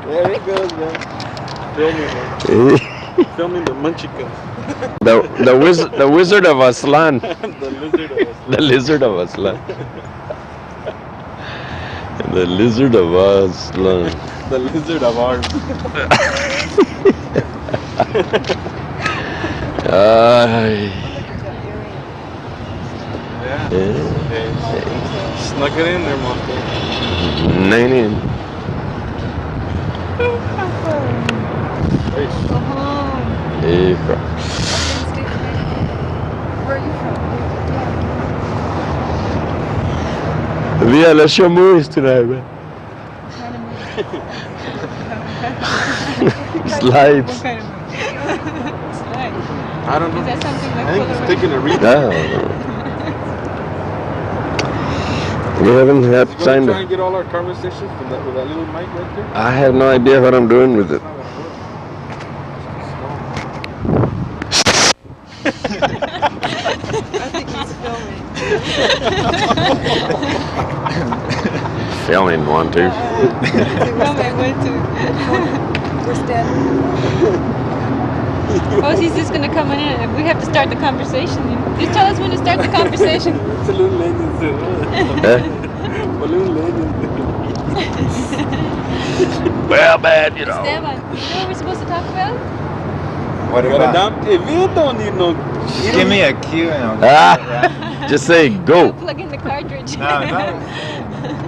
There he goes, man. Filming, man. Filming the Munchicans. The wizard of Aslan. The lizard of us. The lizard of Aslan. The lizard of Aslan. The lizard of ours. Yeah. Snuck it in there, Montoya. Nene. Hijo. Where are you from? Via, let's show movies tonight, man. Slides. What kind of movie? Slides. I don't know. Is that something like I think he's taking a read. No. We haven't had He's time going to try and to. get all our conversations with that little mic right there. I have no idea what I'm doing with it. I think he's filming. Filming one, two. Filming one, two. We're standing. Oh, he's just gonna come in. We have to start the conversation. Just tell us when to start the conversation. It's a little legend. Balloon legend. Well, man, you know. Esteban, you know what we're supposed to talk about? What about? Hey, we don't need no. Just give me a cue and I'll Just say go. Plug in the cartridge. No.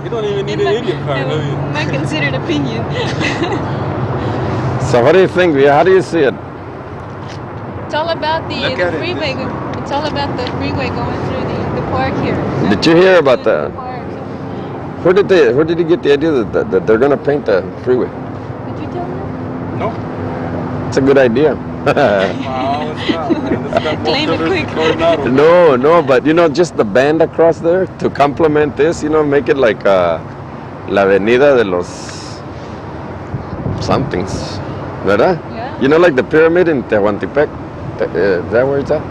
You don't even need it in your car, do you? My considered opinion. So what do you think, Via? How do you see it? It's all about the Look at it, freeway. It's all about the freeway going through the park here. Did you hear about The that? park. Where did he get the idea that they're gonna paint the freeway? Did you tell them? No. It's a good idea. Wow, it's not, man. It's got more Claim it colors quick. than Coronado. No, but you know, just the band across there to complement this, you know, make it like La Avenida de los somethings, ¿verdad? Yeah. You know, like the pyramid in Tehuantepec. Is that where it's at?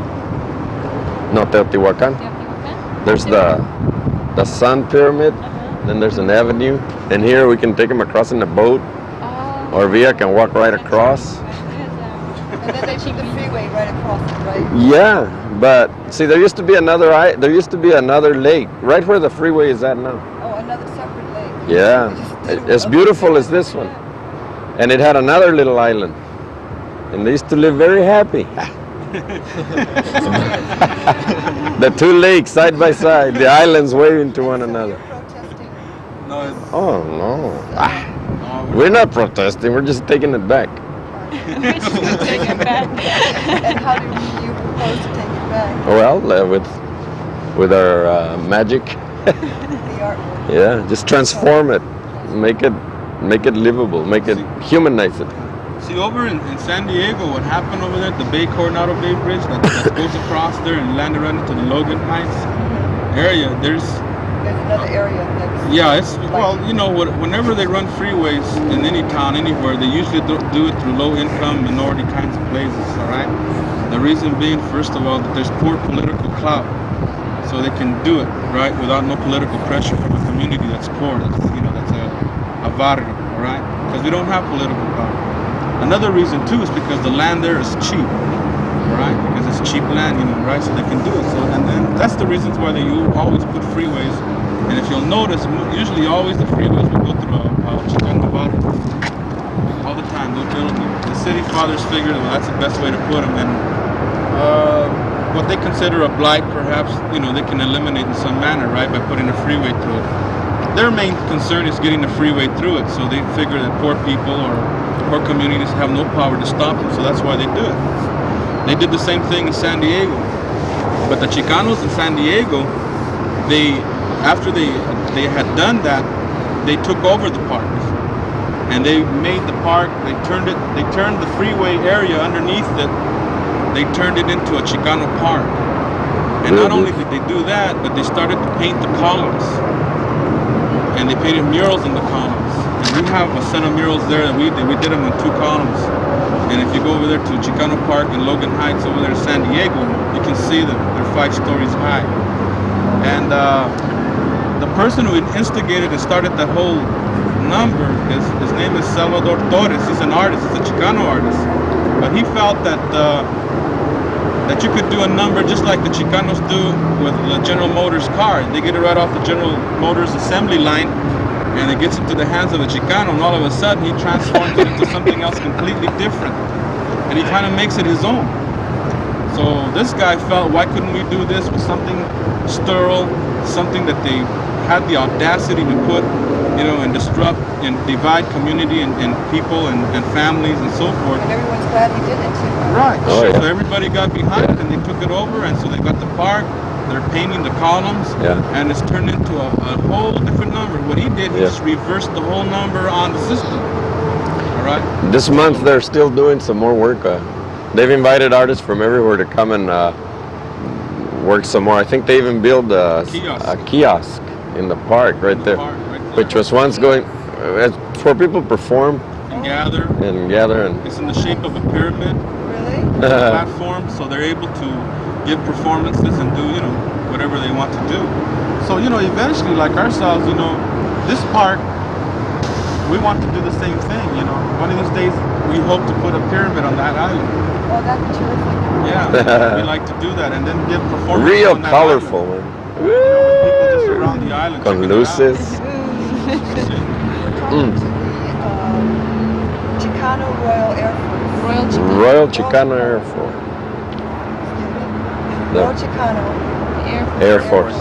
No, Teotihuacan. Teotihuacan? There's the Sun Pyramid. Then there's an avenue, and here we can take them across in a boat, or Via can walk right across. And then they put the freeway right across it, right? Yeah, but see, there used to be another lake right where the freeway is at now. Oh, another separate lake. Yeah, as beautiful as this one, and it had another little island, and they used to live very happy. The two lakes side by side, the islands waving to one another. No, it's, Oh no, no, we're not protesting. We're just taking it back. We're just gonna take it back. And how do you propose to take it back? Well, with our magic, The artwork? yeah, just transform it, make it livable, make it humanize it. see, over in San Diego, what happened over there at the Coronado Bay Bridge that goes across there and landed right into the Logan Heights area, there's another area that's... Yeah, it's, well, you know, whenever they run freeways in any town, anywhere, they usually do it through low-income, minority kinds of places, all right? The reason being, first of all, that there's poor political clout, so they can do it, right, without no political pressure from a community that's poor, that's, you know, that's a barrio, all right? Because we don't have political clout. Another reason, too, is because the land there is cheap, all right? Because it's cheap land, you know, right? So they can do it. So, and then that's the reasons why they always put freeways. And if you'll notice, usually always the freeways will go through a Chicano barrio. All the time. The city fathers figured, well, that's the best way to put them. And what they consider a blight, perhaps, you know, they can eliminate in some manner, right, by putting a freeway through it. Their main concern is getting the freeway through it, so they figure that poor people or poor communities have no power to stop them, so that's why they do it. They did the same thing in San Diego. But the Chicanos in San Diego, after they had done that, they took over the park, and they made the park. They turned the freeway area underneath it. They turned it into a Chicano park. And not only did they do that, but they started to paint the columns, and they painted murals in the columns. And we have a set of murals there that we did. We did them on 2 columns. And if you go over there to Chicano Park in Logan Heights over there in San Diego, you can see them. They're 5 stories high. And the person who instigated and started that whole number. His name is Salvador Torres. He's an artist. He's a Chicano artist. But he felt that that you could do a number just like the Chicanos do with the General Motors car. They get it right off the General Motors assembly line, and it gets into the hands of a Chicano, and all of a sudden he transforms it into something else completely different, and he kind of makes it his own. So this guy felt, why couldn't we do this with something sterile, something that they had the audacity to put, and disrupt and divide community and people and families and so forth. And everyone's glad he did it too. Right. Oh, yeah. So everybody got behind it and they took it over, and so they got the park. They're painting the columns, and it's turned into a whole different number. What he did, he just reversed the whole number on the system. All right. This month they're still doing some more work. They've invited artists from everywhere to come and work some more. I think they even built a kiosk in the park right there, which was once going for people to perform and gather. And it's in the shape of a pyramid. Really? Platform, so they're able to give performances and do whatever they want to do. So eventually, like ourselves, this park, we want to do the same thing. One of these days we hope to put a pyramid on that island. Oh, that'd be terrific. Yeah, we like to do that and then give performances. Real on that colorful, island. man. People just around the island. Con luces. Talking to the Chicano Royal Air Force. Royal Chicano Air Force. Royal Chicano Air Force.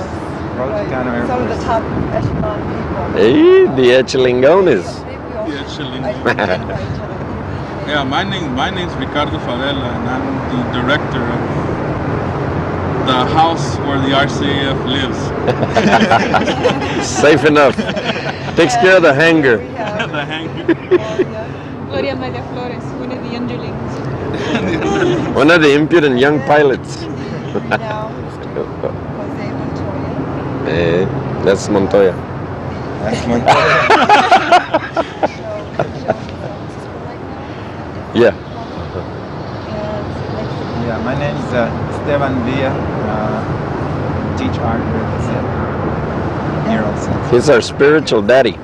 Right. Chicano Air Some of the Force. top echelon people. Hey, the Echelingones. Maybe Chilling. Yeah, my name's Ricardo Favela, and I'm the director of the house where the RCAF lives. Safe enough. Takes care of the hangar. The hangar. Gloria Flores, one of the underlings. One of the impudent young pilots. Now, Jose Montoya. Eh, that's Montoya. That's Montoya. Yeah. Yeah, my name is Esteban Villa. Teach art here at the Mural. He's our spiritual daddy.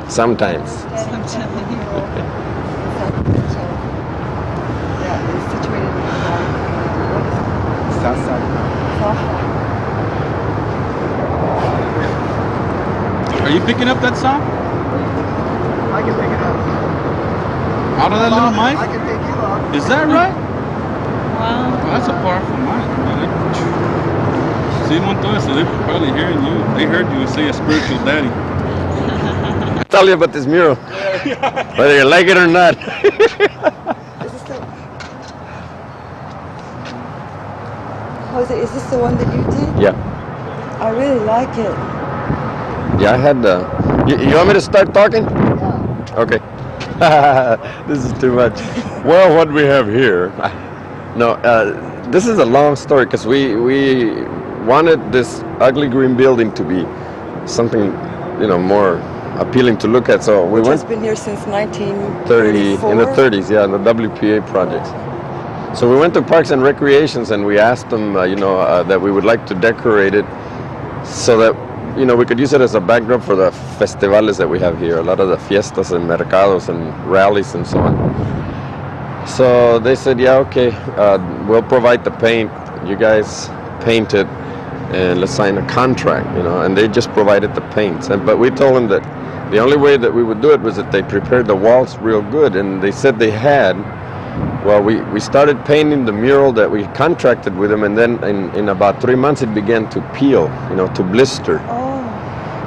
Sometimes. Yeah, it's situated in South Are you picking up that song? I can pick it up. Out of that little mic? I can pick you up. Is that right? Wow. Well, that's a powerful mic. See, Montoya, so they're probably hearing you. They heard you say a spiritual daddy. Tell you about this mural, whether you like it or not. Jose, is this the one that you did? Yeah. I really like it. Yeah, I had the. You want me to start talking? Yeah. Okay. This is too much. Well, what we have here. No, this is a long story because we wanted this ugly green building to be something, more appealing to look at. So we Which went has been here since 30 1934. in the 30s, yeah, the WPA projects. So we went to Parks and Recreations and we asked them, that we would like to decorate it so that we could use it as a backdrop for the festivales that we have here, a lot of the fiestas and mercados and rallies and so on. So they said, yeah, okay, we'll provide the paint. You guys paint it and let's sign a contract, and they just provided the paints. But we told them that the only way that we would do it was that they prepared the walls real good, and they said they had. Well, we started painting the mural that we contracted with them, and then in about 3 months it began to peel, to blister. Oh.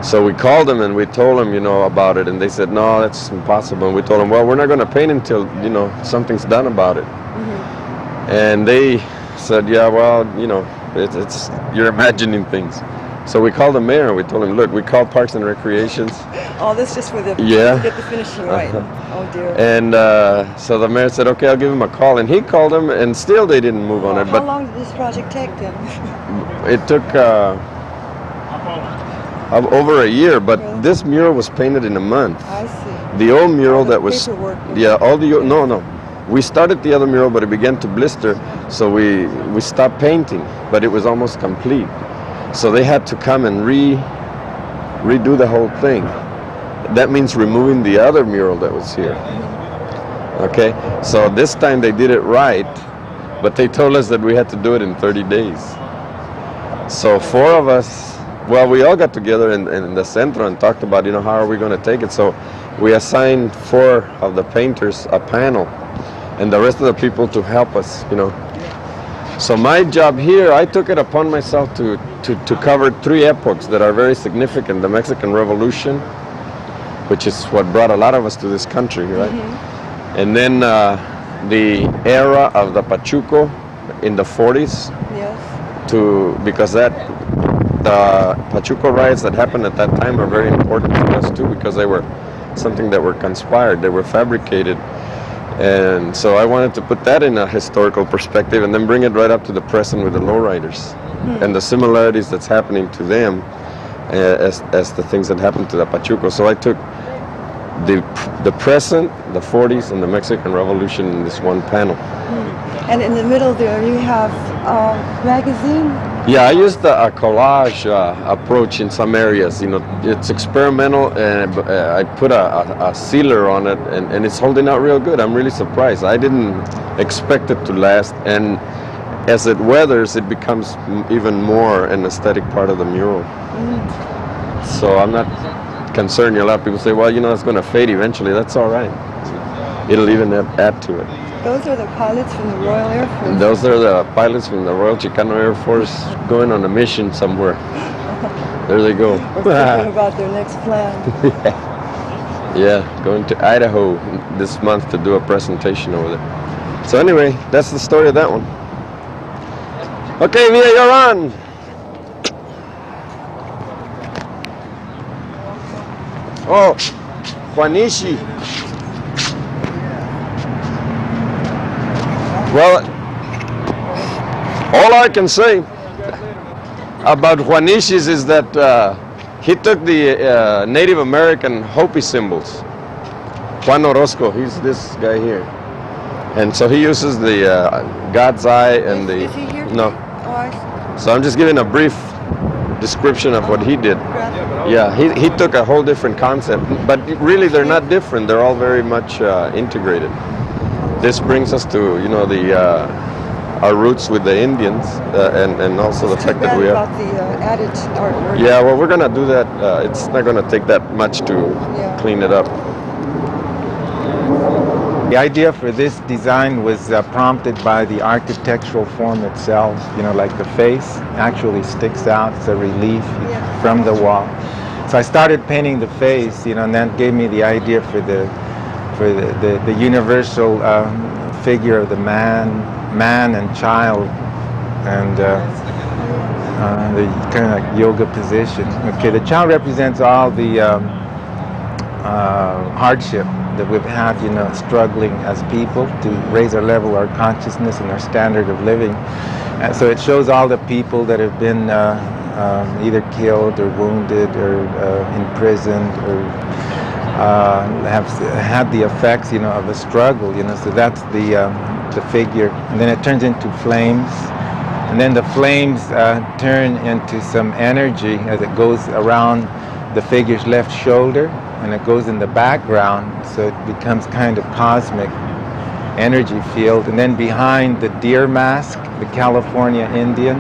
So we called them and we told them, about it, and they said, no, that's impossible. And we told them, well, we're not going to paint until, something's done about it. Mm-hmm. And they said, yeah, well, it's you're imagining things. So we called the mayor and we told him, look, we called Parks and Recreations. All this just for the to get the finishing right. Oh dear. And so the mayor said, okay, I'll give him a call. And he called him, and still they didn't move on it. How But long did this project take then? it took over a year. But Really? this mural was painted in a month. I see. The old mural All the that was, paperwork. no. We started the other mural, but it began to blister. So we stopped painting, but it was almost complete. So they had to come and redo the whole thing. that means removing the other mural that was here. Okay, so this time they did it right, but they told us that we had to do it in 30 days. So 4 of us, well, we all got together in the centro and talked about, how are we going to take it. So we assigned 4 of the painters a panel and the rest of the people to help us, So my job here, I took it upon myself to cover 3 epochs that are very significant. The Mexican Revolution, which is what brought a lot of us to this country, right? Mm-hmm. And then the era of the Pachuco in the 40s. Yes. Because the Pachuco riots that happened at that time are very important to us too, because they were something that were conspired, they were fabricated. And so I wanted to put that in a historical perspective and then bring it right up to the present with the lowriders and the similarities that's happening to them as the things that happened to the Pachuco. So I took the present, the 40s, and the Mexican Revolution in this one panel. And in the middle there you have a magazine. Yeah, I used a collage approach in some areas. It's experimental, and I put a sealer on it, and it's holding out real good. I'm really surprised. I didn't expect it to last, and as it weathers, it becomes even more an aesthetic part of the mural. So I'm not concerned. A lot of people say, well, it's going to fade eventually. That's all right. It'll even add to it. Those are the pilots from the Royal Air Force. Those are the pilots from the Royal Chicano Air Force going on a mission somewhere. There they go. Or thinking about their next plan. Yeah, going to Idaho this month to do a presentation over there. So anyway, that's the story of that one. Okay, Villa, you're on. Oh, Juanishi. Well, all I can say about Juanishis is that he took the Native American Hopi symbols. Juan Orozco, he's this guy here. And so he uses the God's eye and the... Is he here? No. Oh, I see. So I'm just giving a brief description of what he did. Yeah, he took a whole different concept, but really they're not different. They're all very much integrated. This brings us to, our roots with the Indians, and also the fact that we have... about the added artwork. Yeah, well, we're going to do that. It's not going to take that much to clean it up. The idea for this design was prompted by the architectural form itself. Like the face actually sticks out. It's a relief from the wall. So I started painting the face, and that gave me the idea for the universal figure of the man and child, and the kind of like yoga position. Okay, the child represents all the hardship that we've had, struggling as people to raise our level, our consciousness, and our standard of living. And so it shows all the people that have been either killed or wounded or imprisoned or have had the effects, of a struggle, So that's the figure, and then it turns into flames, and then the flames turn into some energy as it goes around the figure's left shoulder, and it goes in the background, so it becomes kind of cosmic energy field, and then behind the deer mask, the California Indian,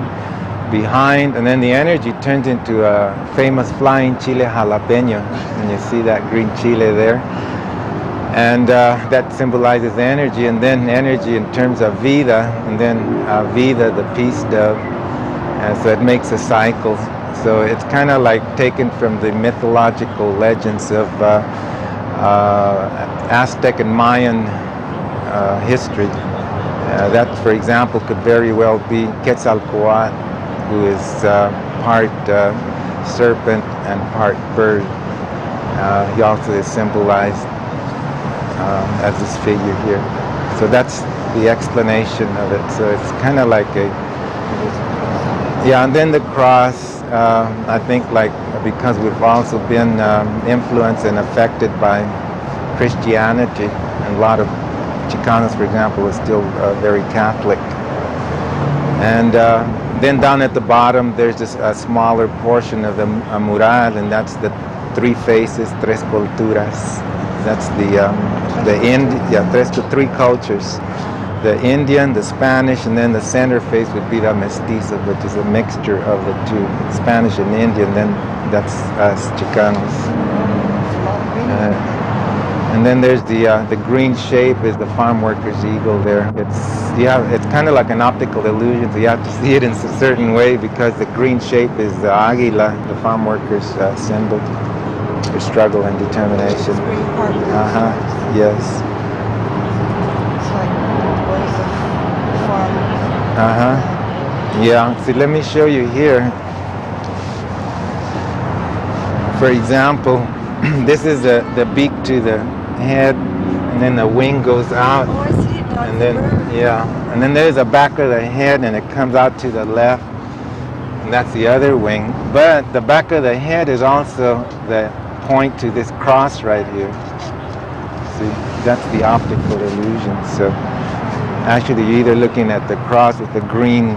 behind, and then the energy turns into a famous flying chile jalapeno, and you see that green chile there, and that symbolizes energy, and then energy in terms of vida, and then vida, the peace dove, and so it makes a cycle. So it's kind of like taken from the mythological legends of Aztec and Mayan history. That, for example, could very well be Quetzalcoatl, who is part serpent and part bird. He also is symbolized as this figure here. So that's the explanation of it. So it's kind of like and then the cross, I think because we've also been influenced and affected by Christianity, and a lot of Chicanos, for example, are still very Catholic. And then down at the bottom, there's just a smaller portion of the mural, and that's the three faces, tres culturas. That's three cultures. The Indian, the Spanish, and then the center face would be the mestizo, which is a mixture of the two, Spanish and Indian. Then that's us Chicanos. And then there's the green shape is the farm worker's eagle there. It's kind of like an optical illusion, so you have to see it in a certain way because the green shape is the águila, the farm worker's symbol for struggle and determination. Yes. It's like ways of farming. Yeah. So let me show you here. For example, this is the beak to the head, and then the wing goes out, Oh, I see it now. and then and then there's the back of the head, and it comes out to the left, and that's the other wing. But the back of the head is also the point to this cross right here. See, that's the optical illusion. So actually, you're either looking at the cross with the green.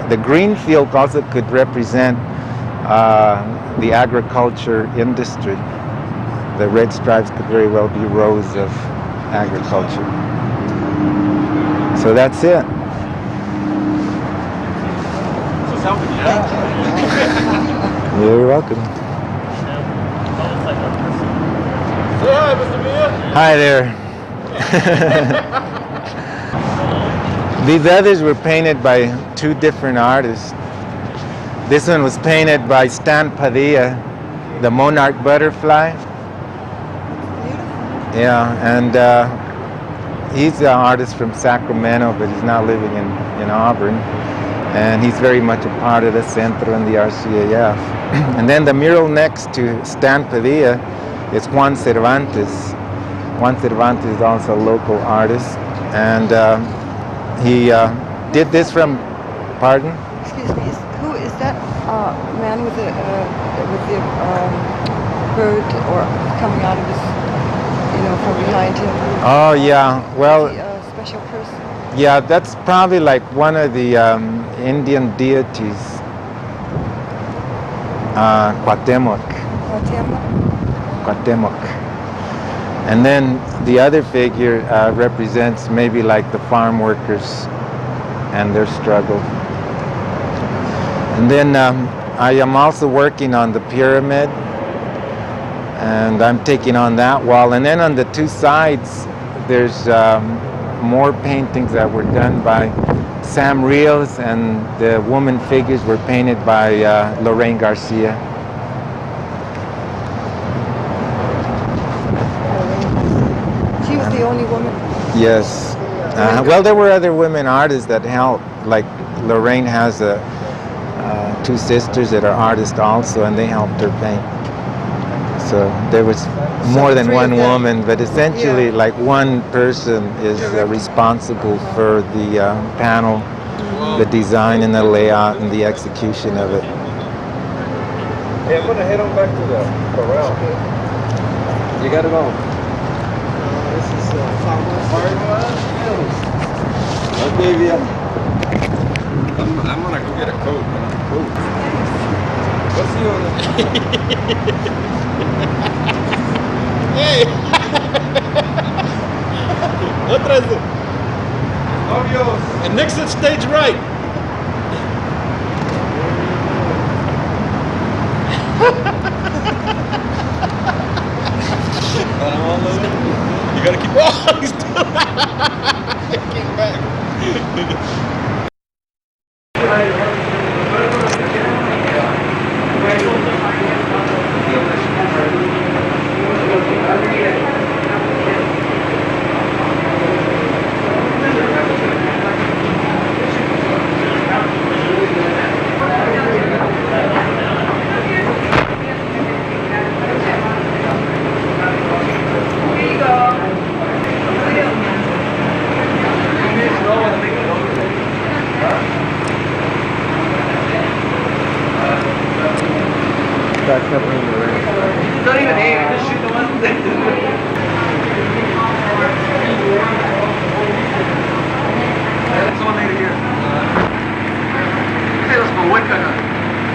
The green field also could represent the agriculture industry. The red stripes could very well be rows of agriculture. So that's it. You're welcome. Hi there. These others were painted by two different artists. This one was painted by Stan Padilla, the monarch butterfly. Yeah, and he's an artist from Sacramento, but he's now living in Auburn. And he's very much a part of the Centro and the RCAF. And then the mural next to Stan Padilla is Juan Cervantes. Juan Cervantes is also a local artist. And he did this from, pardon? Excuse me, who is that man with the bird or coming out of his, from behind him? Oh, yeah, well... Is he a special person? Yeah, that's probably like one of the Indian deities, Cuauhtémoc. Cuauhtémoc. And then the other figure represents maybe like the farm workers and their struggle. And then I am also working on the pyramid, and I'm taking on that wall. And then on the two sides, there's more paintings that were done by Sam Rios, and the woman figures were painted by Lorraine Garcia. She was the only woman? Yes. Well, there were other women artists that helped. Like Lorraine has two sisters that are artists also, and they helped her paint. So there was more than one woman, but essentially like one person is responsible for the panel, the design and the layout and the execution of it. Hey, I'm going to head on back to the corral. You got it all? This is Okay, yeah. I'm going to go get a coat. What's the other? Hey! Otra vez. Novios. And next to stage right. You gotta keep. Oh, he's still. He came back.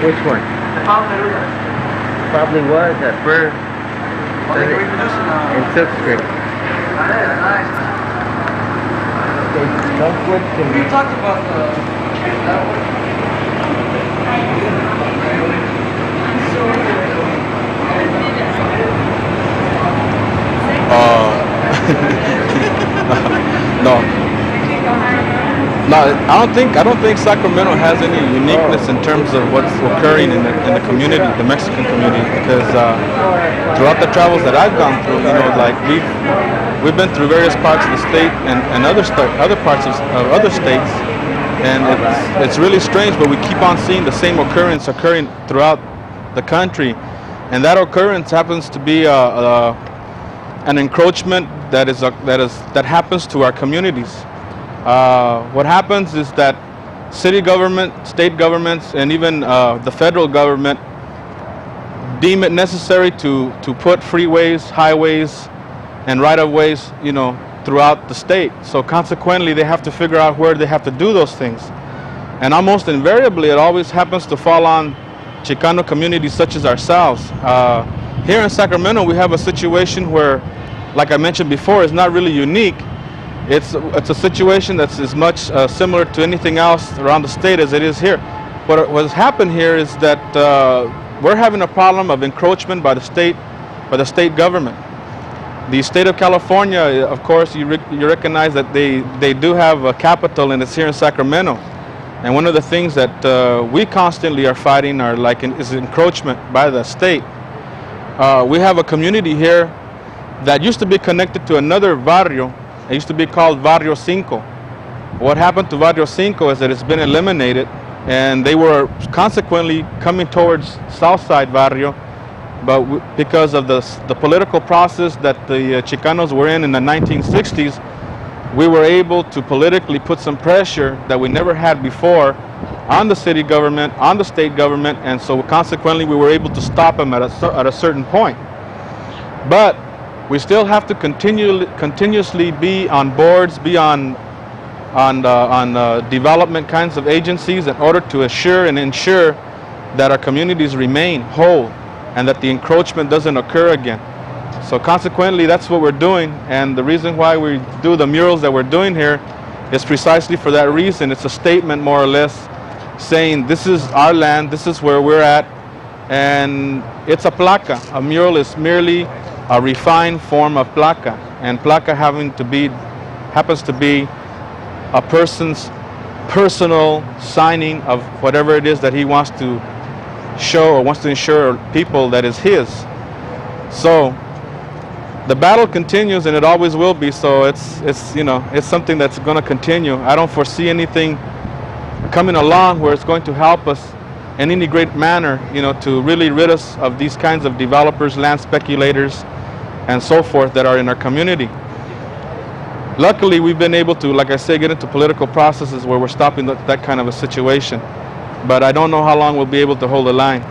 Which one? the Favela. probably was at first. In 6th grade. Don't switch to me. We talked about No. No, I don't think Sacramento has any uniqueness in terms of what's occurring in the community, the Mexican community, because throughout the travels that I've gone through, like we've been through various parts of the state and other parts of other states, and it's really strange, but we keep on seeing the same occurrence occurring throughout the country, and that occurrence happens to be an encroachment that happens to our communities. What happens is that city government, state governments, and even the federal government deem it necessary to put freeways, highways, and right-of-ways, throughout the state. So consequently, they have to figure out where they have to do those things. And almost invariably, it always happens to fall on Chicano communities such as ourselves. Here in Sacramento, we have a situation where, like I mentioned before, it's not really unique. It's a situation that's as much similar to anything else around the state as it is here. What has happened here is that we're having a problem of encroachment by the state government. The state of California, of course, you recognize that they do have a capital, and it's here in Sacramento. And one of the things that we constantly are fighting is encroachment by the state. We have a community here that used to be connected to another barrio. It used to be called Barrio Cinco. What happened to Barrio Cinco is that it's been eliminated, and they were consequently coming towards Southside Barrio, but because of the political process that the Chicanos were in the 1960s, we were able to politically put some pressure that we never had before on the city government, on the state government, and so consequently we were able to stop them at a certain point. But we still have to continuously be on boards, be on development kinds of agencies in order to ensure that our communities remain whole and that the encroachment doesn't occur again. So consequently, that's what we're doing, and the reason why we do the murals that we're doing here is precisely for that reason. It's a statement, more or less, saying this is our land, this is where we're at, and it's a placa. A mural is merely a refined form of placa, and placa happens to be a person's personal signing of whatever it is that he wants to show or wants to ensure people that is his. So the battle continues, and it always will be. So it's something that's going to continue. I don't foresee anything coming along where it's going to help us in any great manner, to really rid us of these kinds of developers, land speculators, and so forth that are in our community. Luckily, we've been able to, like I say, get into political processes where we're stopping that kind of a situation. But I don't know how long we'll be able to hold the line.